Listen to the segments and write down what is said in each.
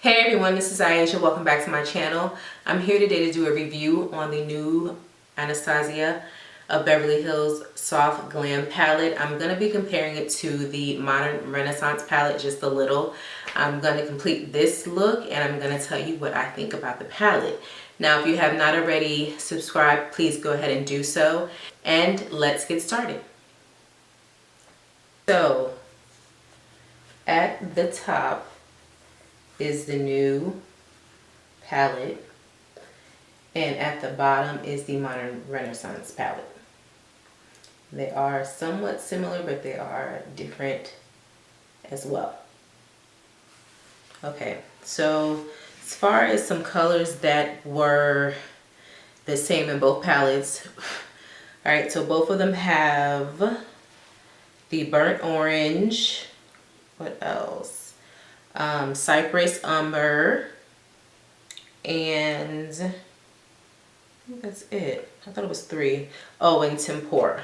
Hey everyone, this is Aisha. Welcome back to my channel. I'm here today to do a review on the new Anastasia of Beverly Hills Soft Glam palette. I'm going to be comparing it to the Modern Renaissance palette just a little. I'm going to complete this look and I'm going to tell you what I think about the palette. Now, if you have not already subscribed, please go ahead and do so. And let's get started. So, at the top is the new palette, and at the bottom is the Modern Renaissance palette. They are somewhat similar, but they are different as well. Okay, so as far as some colors that were the same in both palettes, all right, so both of them have the burnt orange, what else? Cypress umber, and I think that's it. I thought it was 3. Oh, and tempura.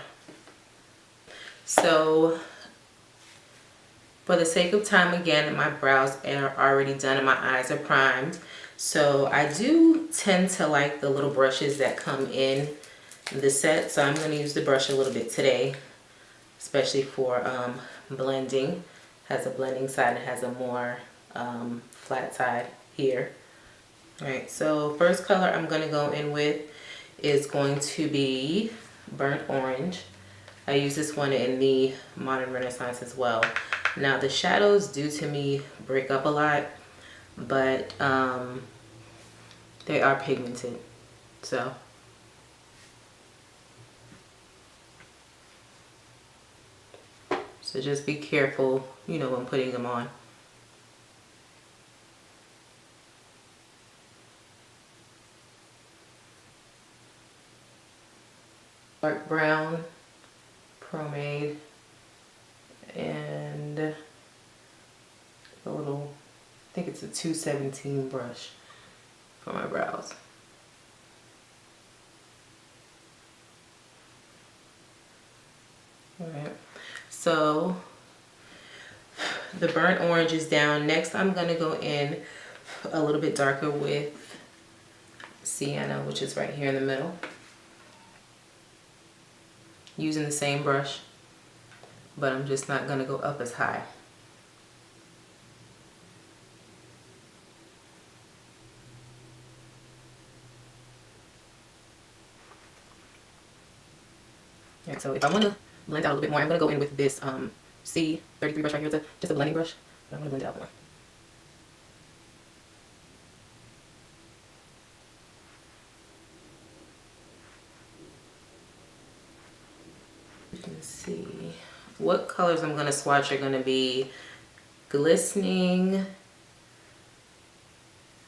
So for the sake of time, again, my brows are already done and my eyes are primed. So I do tend to like the little brushes that come in the set. So I'm going to use the brush a little bit today, especially for blending. Has a blending side and has a more flat side here. All right, so first color I'm going to go in with is going to be burnt orange. I use this one in the Modern Renaissance as well. Now the shadows do to me break up a lot, but they are pigmented, so. So just be careful, you know, when putting them on. Dark brown, pomade, and a little, I think it's a 217 brush for my brows. All right, so the burnt orange is down. Next, I'm going to go in a little bit darker with sienna, which is right here in the middle, using the same brush, but I'm just not going to go up as high. And so if I want to blend out a little bit more, I'm going to go in with this C33 brush right here. It's just a blending brush, but I'm going to blend it out more. You can see what colors I'm going to swatch are going to be glistening,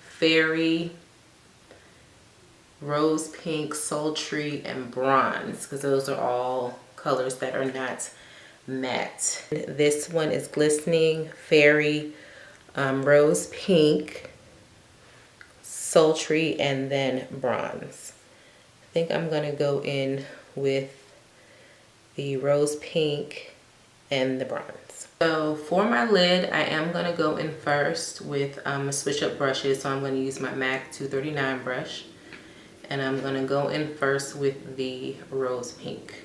fairy, rose pink, sultry, and bronze, because those are all colors that are not matte. This one is glistening, fairy, rose pink, sultry, and then bronze. I think I'm going to go in with the rose pink and the bronze. So for my lid, I am going to go in first with a switch up brushes. So I'm going to use my MAC 239 brush, and I'm going to go in first with the rose pink.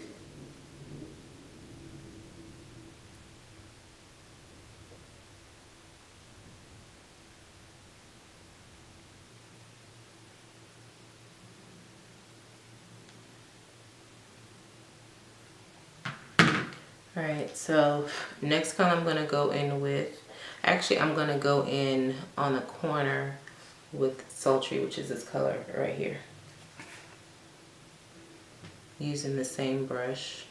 All right, so next color I'm going to go in with, actually I'm going to go in on the corner with sultry, which is this color right here, using the same brush.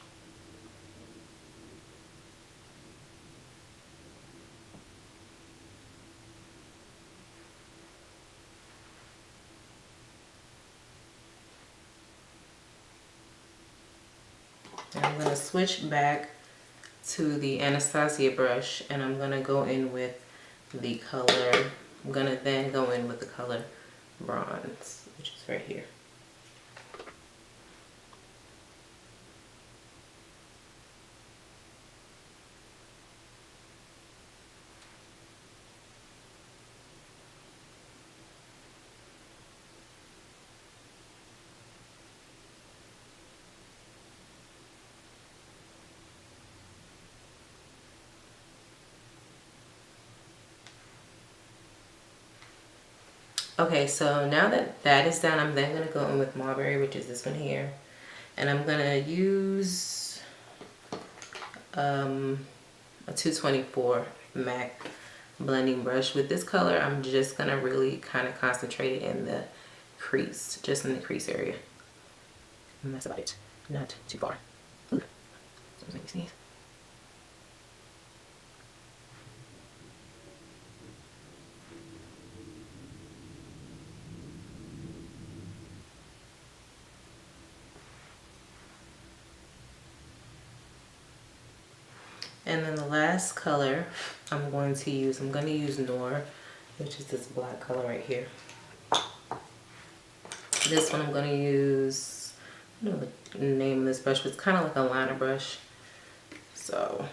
And I'm going to switch back to the Anastasia brush, and I'm going to go in with the color, I'm going to then go in with the color bronze, which is right here. Okay, so now that that is done, I'm then going to go in with Marbury, which is this one here. And I'm going to use a 224 MAC blending brush. With this color, I'm just going to really kind of concentrate it in the crease, just in the crease area. And that's about it. Not too far. Ooh, that makes me sneeze. And then the last color I'm going to use Noir, which is this black color right here. This one I'm going to use, I don't know the name of this brush, but it's kind of like a liner brush. So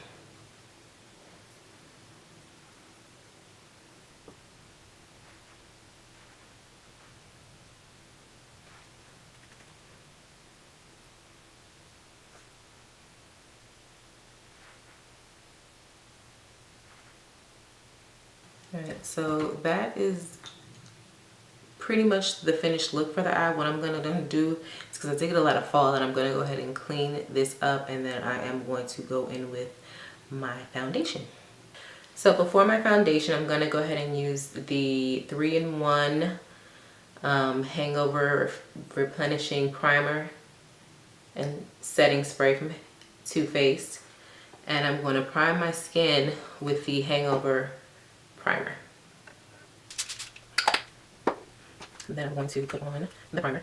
alright, so that is pretty much the finished look for the eye. What I'm going to do is, because I did get a lot of fall, and I'm going to go ahead and clean this up, and then I am going to go in with my foundation. So before my foundation, I'm going to go ahead and use the 3-in-1 Hangover Replenishing Primer and Setting Spray from Too Faced. And I'm going to prime my skin with the Hangover Primer. And then I'm going to put on the primer.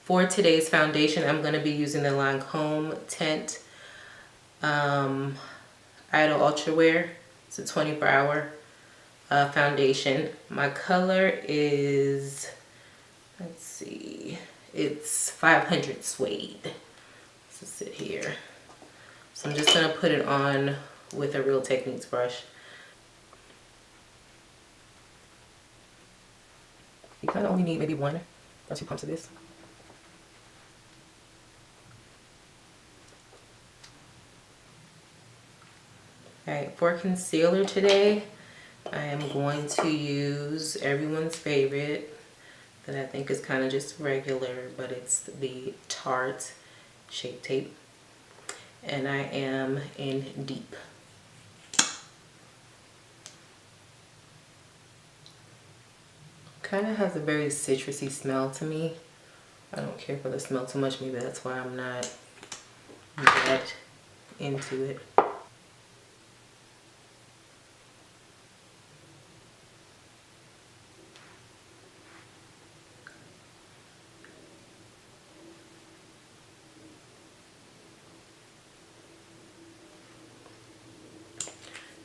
For today's foundation, I'm going to be using the Lancome Tint Idol Ultra Wear. It's a 24-hour foundation. My color is, let's see, it's 500 Suede. So sit here. So I'm just going to put it on with a Real Techniques brush. You kind of only need maybe 1 or 2 pumps of this. Alright, for concealer today, I am going to use everyone's favorite that I think is kind of just regular, but it's the Tarte Shape Tape. And I am in Deep. Kind of has a very citrusy smell to me. I don't care for the smell too much. Maybe that's why I'm not that into it.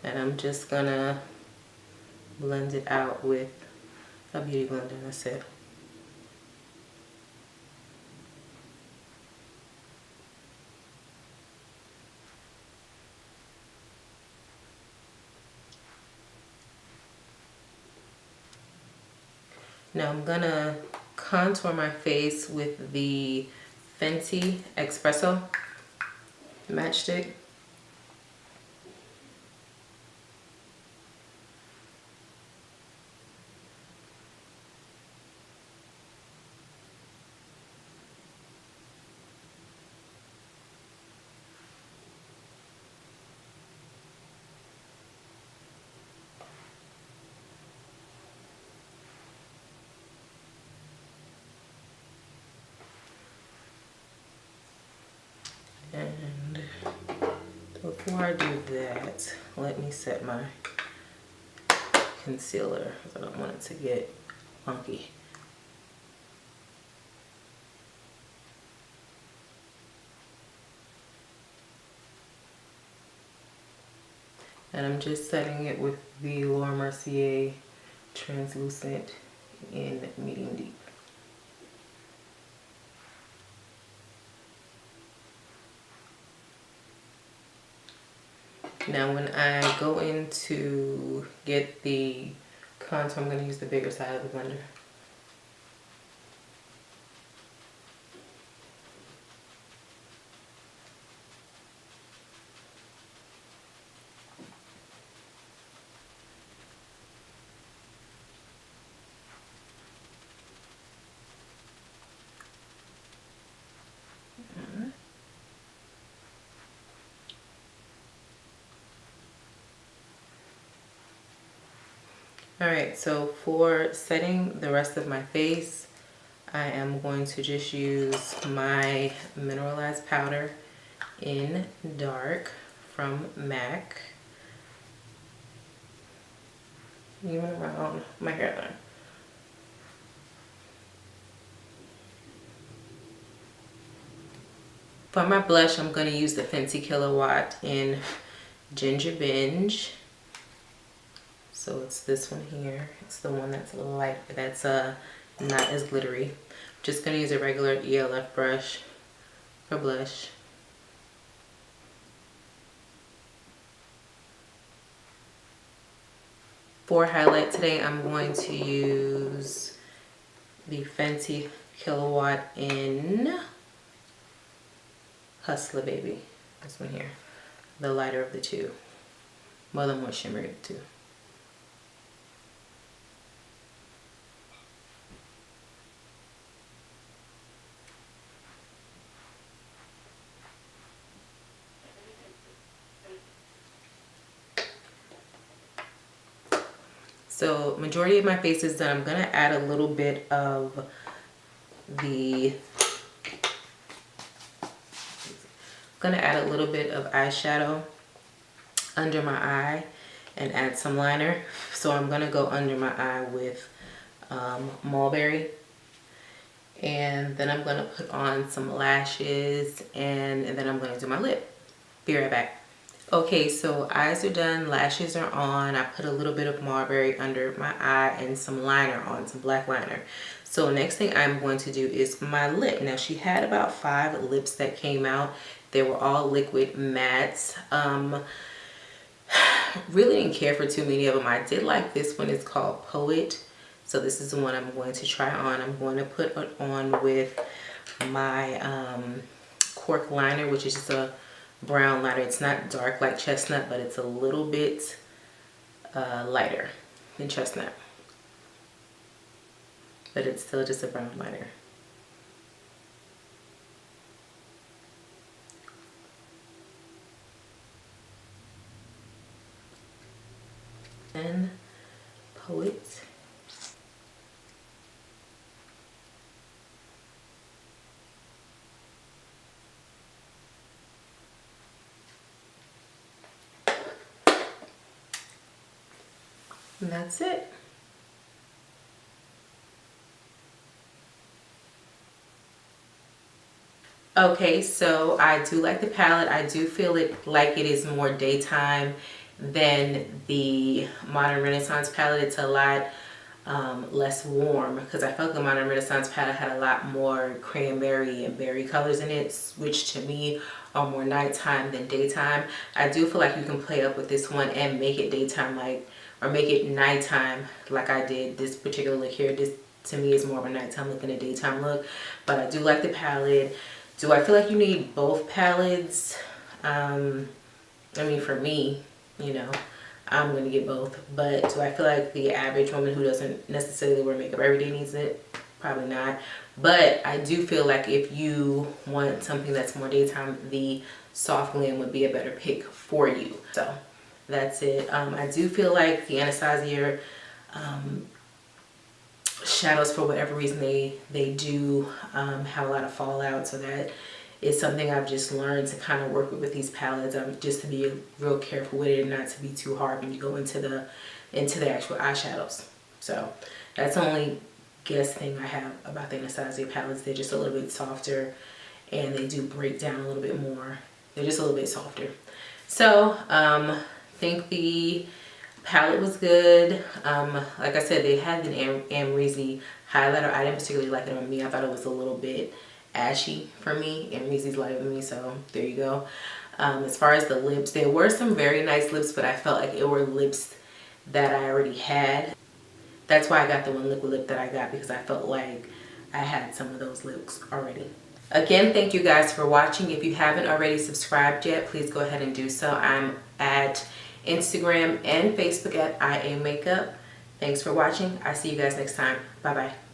And I'm just gonna blend it out with a beauty blender. That's it. Now I'm gonna contour my face with the Fenty Espresso matchstick. And before I do that, let me set my concealer because I don't want it to get funky. And I'm just setting it with the Laura Mercier Translucent in Medium Deep. Now when I go in to get the contour, I'm going to use the bigger side of the blender. Alright, so for setting the rest of my face, I am going to just use my mineralized powder in dark from MAC. Even around my hairline. For my blush, I'm going to use the Fenty Kilowatt in Ginger Binge. So it's this one here. It's the one that's light, that's not as glittery. I'm just going to use a regular ELF brush for blush. For highlight today, I'm going to use the Fenty Kilowatt in Hustler Baby. This one here. The lighter of the two. Well, the more shimmery of the two. So majority of my face is done. I'm gonna add a little bit of eyeshadow under my eye and add some liner. So I'm gonna go under my eye with Mulberry, and then I'm gonna put on some lashes, and then I'm gonna do my lip. Be right back. Okay, so eyes are done, lashes are on. I put a little bit of Mulberry under my eye and some liner on, some black liner. So next thing I'm going to do is my lip. Now she had about 5 lips that came out. They were all liquid mattes. Really didn't care for too many of them. I did like this one. It's called Poet. So this is the one I'm going to try on. I'm going to put it on with my cork liner, which is just a brown liner. It's not dark like chestnut, but it's a little bit lighter than chestnut, but it's still just a brown liner. And Poet. And that's it. Okay, so I do like the palette. I do feel it like it is more daytime than the Modern Renaissance palette. It's a lot less warm, because I felt the Modern Renaissance palette had a lot more cranberry and berry colors in it, which to me are more nighttime than daytime. I do feel like you can play up with this one and make it daytime like, or make it nighttime like I did this particular look here. This to me is more of a nighttime look than a daytime look, but I do like the palette. Do I feel like you need both palettes? I mean, for me, you know, I'm gonna get both, but do I feel like the average woman who doesn't necessarily wear makeup every day needs it? Probably not. But I do feel like if you want something that's more daytime, the soft glam would be a better pick for you. So that's it. I do feel like the Anastasia shadows, for whatever reason, they do have a lot of fallout, so that is something I've just learned to kind of work with these palettes, just to be real careful with it and not to be too hard when you go into the actual eyeshadows. So that's the only guess thing I have about the Anastasia palettes. They're just a little bit softer, and they do break down a little bit more. They're just a little bit softer. So I think the palette was good. Like I said, they had an Amrezy highlighter. I didn't particularly like it on me. I thought it was a little bit ashy for me. Amrezy's lighter than me, so there you go. As far as the lips, there were some very nice lips, but I felt like it were lips that I already had. That's why I got the one liquid lip that I got, because I felt like I had some of those lips already. Again, thank you guys for watching. If you haven't already subscribed yet, please go ahead and do so. I'm at Instagram and Facebook at IA Makeup. Thanks for watching. I'll see you guys next time. Bye bye.